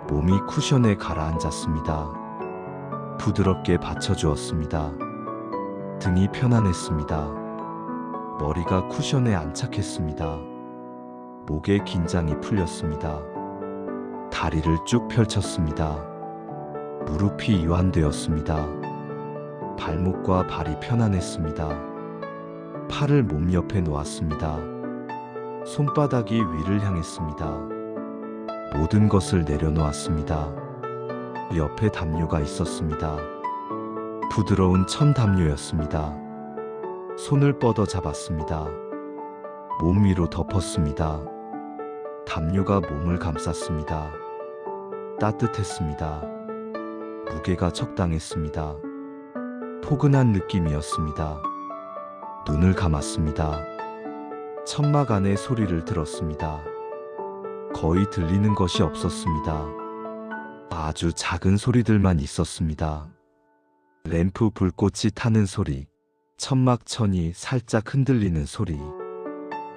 몸이 쿠션에 가라앉았습니다. 부드럽게 받쳐주었습니다. 등이 편안했습니다. 머리가 쿠션에 안착했습니다. 목에 긴장이 풀렸습니다. 다리를 쭉 펼쳤습니다. 무릎이 이완되었습니다. 발목과 발이 편안했습니다. 팔을 몸 옆에 놓았습니다. 손바닥이 위를 향했습니다. 모든 것을 내려놓았습니다. 옆에 담요가 있었습니다. 부드러운 천 담요였습니다. 손을 뻗어 잡았습니다. 몸 위로 덮었습니다. 담요가 몸을 감쌌습니다. 따뜻했습니다. 무게가 적당했습니다. 포근한 느낌이었습니다. 눈을 감았습니다. 천막 안의 소리를 들었습니다. 거의 들리는 것이 없었습니다. 아주 작은 소리들만 있었습니다. 램프 불꽃이 타는 소리, 천막 천이 살짝 흔들리는 소리.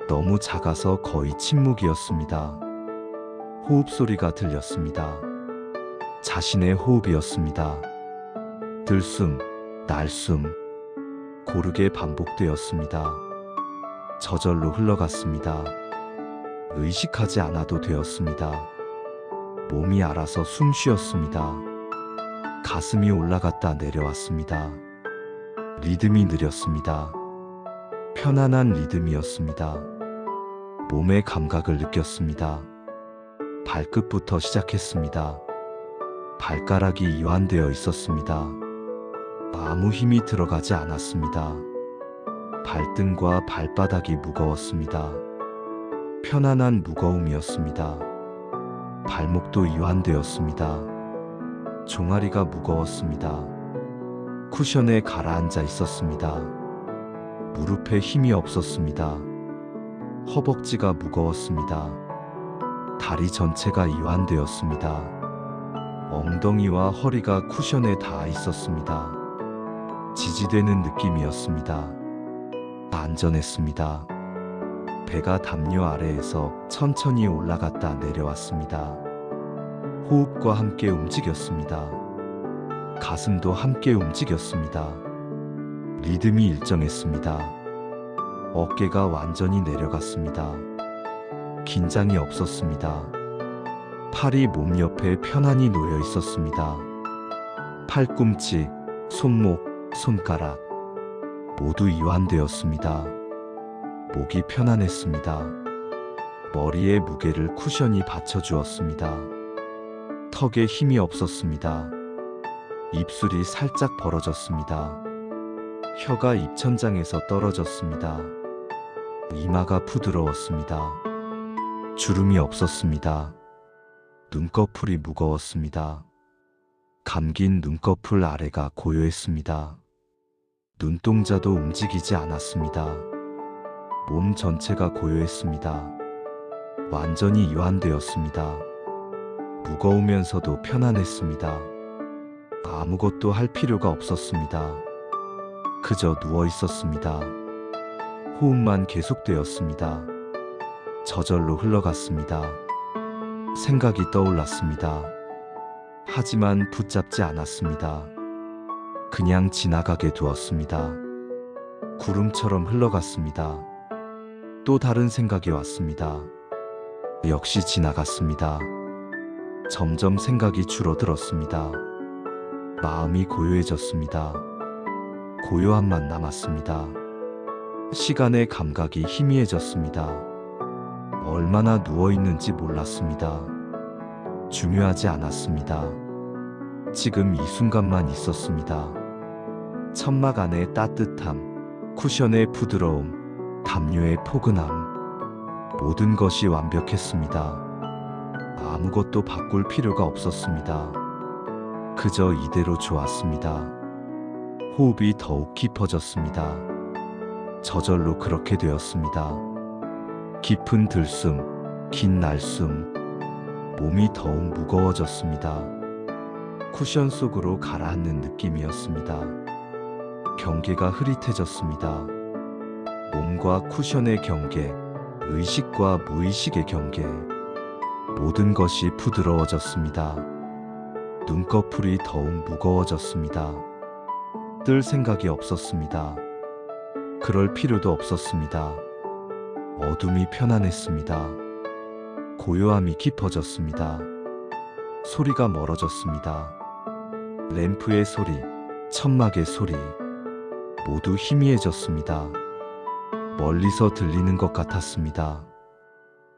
너무 작아서 거의 침묵이었습니다. 호흡 소리가 들렸습니다. 자신의 호흡이었습니다. 들숨, 날숨, 고르게 반복되었습니다. 저절로 흘러갔습니다. 의식하지 않아도 되었습니다. 몸이 알아서 숨 쉬었습니다. 가슴이 올라갔다 내려왔습니다. 리듬이 느렸습니다. 편안한 리듬이었습니다. 몸의 감각을 느꼈습니다. 발끝부터 시작했습니다. 발가락이 이완되어 있었습니다. 아무 힘이 들어가지 않았습니다. 발등과 발바닥이 무거웠습니다. 편안한 무거움이었습니다. 발목도 이완되었습니다. 종아리가 무거웠습니다. 쿠션에 가라앉아 있었습니다. 무릎에 힘이 없었습니다. 허벅지가 무거웠습니다. 다리 전체가 이완되었습니다. 엉덩이와 허리가 쿠션에 닿아 있었습니다. 지지되는 느낌이었습니다. 안전했습니다. 배가 담요 아래에서 천천히 올라갔다 내려왔습니다. 호흡과 함께 움직였습니다. 가슴도 함께 움직였습니다. 리듬이 일정했습니다. 어깨가 완전히 내려갔습니다. 긴장이 없었습니다. 팔이 몸 옆에 편안히 놓여 있었습니다. 팔꿈치, 손목, 손가락 모두 이완되었습니다. 목이 편안했습니다. 머리에 무게를 쿠션이 받쳐주었습니다. 턱에 힘이 없었습니다. 입술이 살짝 벌어졌습니다. 혀가 입천장에서 떨어졌습니다. 이마가 부드러웠습니다. 주름이 없었습니다. 눈꺼풀이 무거웠습니다. 감긴 눈꺼풀 아래가 고요했습니다. 눈동자도 움직이지 않았습니다. 몸 전체가 고요했습니다. 완전히 이완되었습니다. 무거우면서도 편안했습니다. 아무것도 할 필요가 없었습니다. 그저 누워 있었습니다. 호흡만 계속되었습니다. 저절로 흘러갔습니다. 생각이 떠올랐습니다. 하지만 붙잡지 않았습니다. 그냥 지나가게 두었습니다. 구름처럼 흘러갔습니다. 또 다른 생각이 왔습니다. 역시 지나갔습니다. 점점 생각이 줄어들었습니다. 마음이 고요해졌습니다. 고요함만 남았습니다. 시간의 감각이 희미해졌습니다. 얼마나 누워있는지 몰랐습니다. 중요하지 않았습니다. 지금 이 순간만 있었습니다. 천막 안의 따뜻함, 쿠션의 부드러움, 담요의 포근함, 모든 것이 완벽했습니다. 아무것도 바꿀 필요가 없었습니다. 그저 이대로 좋았습니다. 호흡이 더욱 깊어졌습니다. 저절로 그렇게 되었습니다. 깊은 들숨, 긴 날숨, 몸이 더욱 무거워졌습니다. 쿠션 속으로 가라앉는 느낌이었습니다. 경계가 흐릿해졌습니다. 몸과 쿠션의 경계, 의식과 무의식의 경계, 모든 것이 부드러워졌습니다. 눈꺼풀이 더욱 무거워졌습니다. 뜰 생각이 없었습니다. 그럴 필요도 없었습니다. 어둠이 편안했습니다. 고요함이 깊어졌습니다. 소리가 멀어졌습니다. 램프의 소리, 천막의 소리, 모두 희미해졌습니다. 멀리서 들리는 것 같았습니다.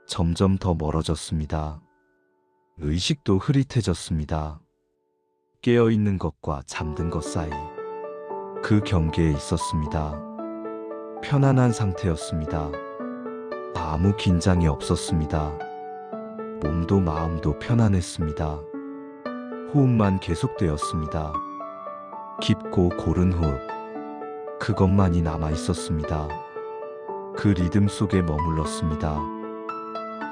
점점 더 멀어졌습니다. 의식도 흐릿해졌습니다. 깨어있는 것과 잠든 것 사이 그 경계에 있었습니다. 편안한 상태였습니다. 아무 긴장이 없었습니다. 몸도 마음도 편안했습니다. 호흡만 계속되었습니다. 깊고 고른 호흡, 그것만이 남아 있었습니다. 그 리듬 속에 머물렀습니다.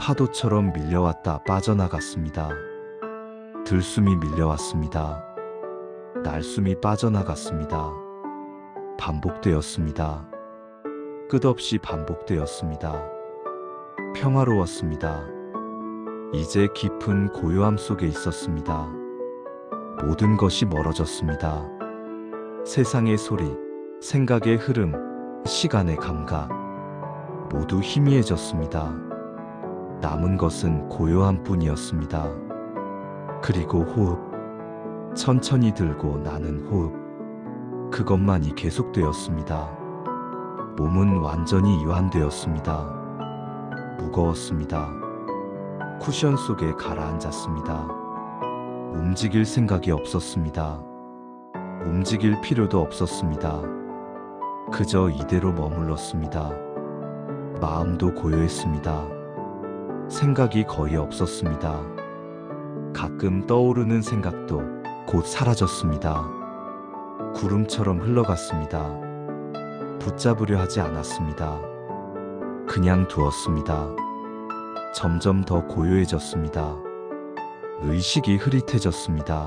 파도처럼 밀려왔다 빠져나갔습니다. 들숨이 밀려왔습니다. 날숨이 빠져나갔습니다. 반복되었습니다. 끝없이 반복되었습니다. 평화로웠습니다. 이제 깊은 고요함 속에 있었습니다. 모든 것이 멀어졌습니다. 세상의 소리, 생각의 흐름, 시간의 감각, 모두 희미해졌습니다. 남은 것은 고요함 뿐이었습니다. 그리고 호흡, 천천히 들고 나는 호흡, 그것만이 계속되었습니다. 몸은 완전히 이완되었습니다. 무거웠습니다. 쿠션 속에 가라앉았습니다. 움직일 생각이 없었습니다. 움직일 필요도 없었습니다. 그저 이대로 머물렀습니다. 마음도 고요했습니다. 생각이 거의 없었습니다. 가끔 떠오르는 생각도 곧 사라졌습니다. 구름처럼 흘러갔습니다. 붙잡으려 하지 않았습니다. 그냥 두었습니다. 점점 더 고요해졌습니다. 의식이 흐릿해졌습니다.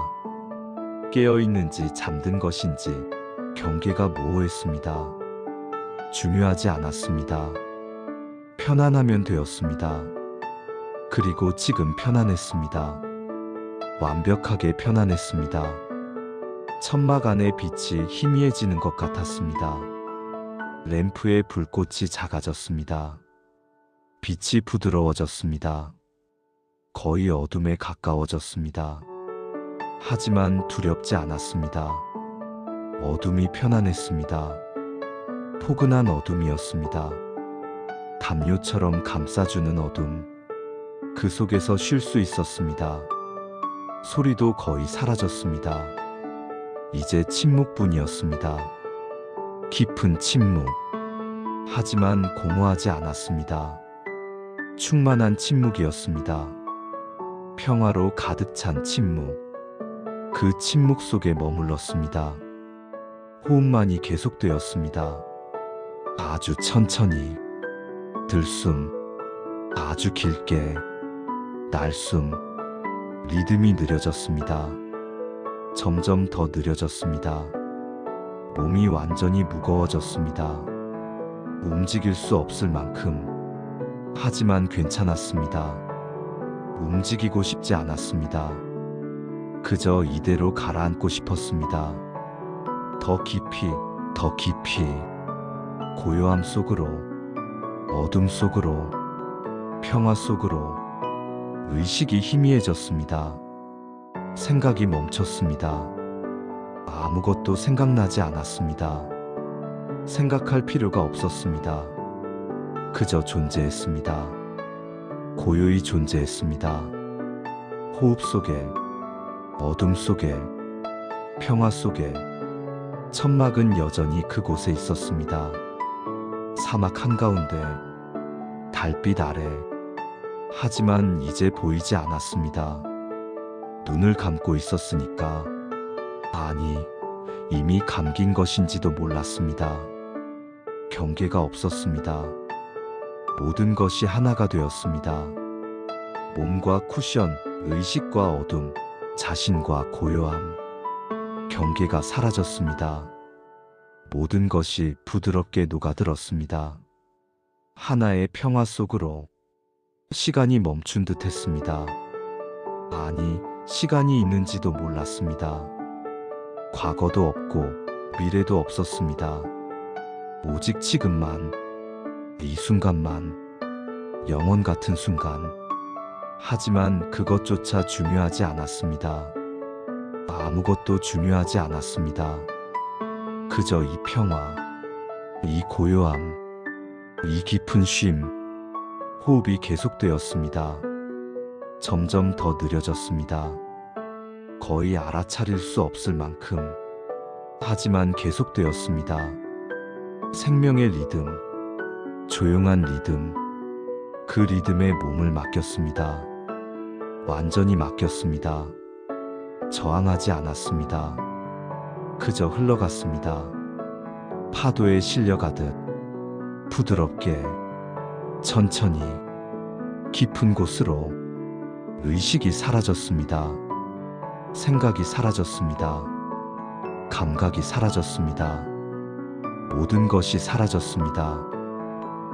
깨어있는지 잠든 것인지 경계가 모호했습니다. 중요하지 않았습니다. 편안하면 되었습니다. 그리고 지금 편안했습니다. 완벽하게 편안했습니다. 천막 안의 빛이 희미해지는 것 같았습니다. 램프의 불꽃이 작아졌습니다. 빛이 부드러워졌습니다. 거의 어둠에 가까워졌습니다. 하지만 두렵지 않았습니다. 어둠이 편안했습니다. 포근한 어둠이었습니다. 담요처럼 감싸주는 어둠. 그 속에서 쉴 수 있었습니다. 소리도 거의 사라졌습니다. 이제 침묵뿐이었습니다. 깊은 침묵. 하지만 공허하지 않았습니다. 충만한 침묵이었습니다. 평화로 가득 찬 침묵. 그 침묵 속에 머물렀습니다. 호흡만이 계속되었습니다. 아주 천천히. 들숨. 아주 길게. 날숨. 리듬이 느려졌습니다. 점점 더 느려졌습니다. 몸이 완전히 무거워졌습니다. 움직일 수 없을 만큼. 하지만 괜찮았습니다. 움직이고 싶지 않았습니다. 그저 이대로 가라앉고 싶었습니다. 더 깊이, 더 깊이. 고요함 속으로, 어둠 속으로, 평화 속으로. 의식이 희미해졌습니다. 생각이 멈췄습니다. 아무것도 생각나지 않았습니다. 생각할 필요가 없었습니다. 그저 존재했습니다. 고요히 존재했습니다. 호흡 속에, 어둠 속에, 평화 속에 천막은 여전히 그곳에 있었습니다. 사막 한가운데 달빛 아래. 하지만 이제 보이지 않았습니다. 눈을 감고 있었으니까. 아니, 이미 감긴 것인지도 몰랐습니다. 경계가 없었습니다. 모든 것이 하나가 되었습니다. 몸과 쿠션, 의식과 어둠, 자신과 고요함. 경계가 사라졌습니다. 모든 것이 부드럽게 녹아들었습니다. 하나의 평화 속으로 시간이 멈춘 듯 했습니다. 아니, 시간이 있는지도 몰랐습니다. 과거도 없고 미래도 없었습니다. 오직 지금만, 이 순간만, 영원 같은 순간. 하지만 그것조차 중요하지 않았습니다. 아무것도 중요하지 않았습니다. 그저 이 평화, 이 고요함, 이 깊은 쉼. 호흡이 계속되었습니다. 점점 더 느려졌습니다. 거의 알아차릴 수 없을 만큼. 하지만 계속되었습니다. 생명의 리듬, 조용한 리듬. 그 리듬에 몸을 맡겼습니다. 완전히 맡겼습니다. 저항하지 않았습니다. 그저 흘러갔습니다. 파도에 실려가듯 부드럽게, 천천히, 깊은 곳으로. 의식이 사라졌습니다. 생각이 사라졌습니다. 감각이 사라졌습니다. 모든 것이 사라졌습니다.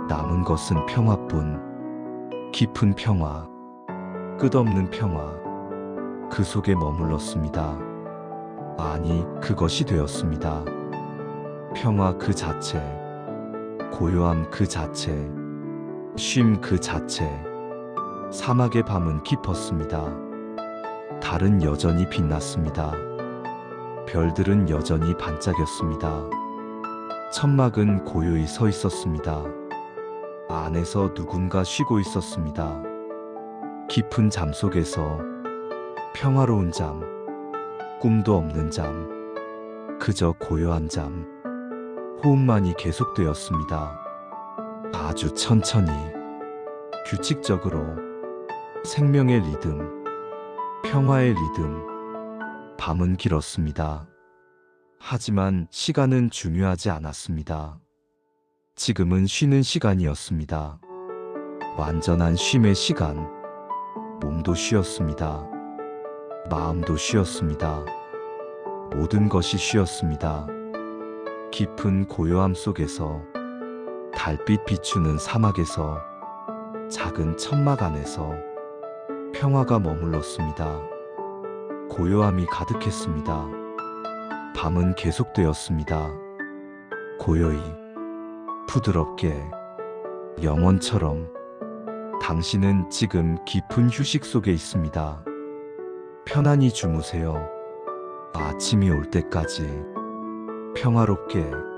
남은 것은 평화뿐. 깊은 평화, 끝없는 평화. 그 속에 머물렀습니다. 아니, 그것이 되었습니다. 평화 그 자체, 고요함 그 자체, 쉼 그 자체. 사막의 밤은 깊었습니다. 달은 여전히 빛났습니다. 별들은 여전히 반짝였습니다. 천막은 고요히 서 있었습니다. 안에서 누군가 쉬고 있었습니다. 깊은 잠 속에서 평화로운 잠, 꿈도 없는 잠, 그저 고요한 잠. 호흡만이 계속되었습니다. 아주 천천히, 규칙적으로. 생명의 리듬, 평화의 리듬. 밤은 길었습니다. 하지만 시간은 중요하지 않았습니다. 지금은 쉬는 시간이었습니다. 완전한 쉼의 시간. 몸도 쉬었습니다. 마음도 쉬었습니다. 모든 것이 쉬었습니다. 깊은 고요함 속에서, 달빛 비추는 사막에서, 작은 천막 안에서 평화가 머물렀습니다. 고요함이 가득했습니다. 밤은 계속되었습니다. 고요히, 부드럽게, 영원처럼. 당신은 지금 깊은 휴식 속에 있습니다. 편안히 주무세요. 아침이 올 때까지 평화롭게.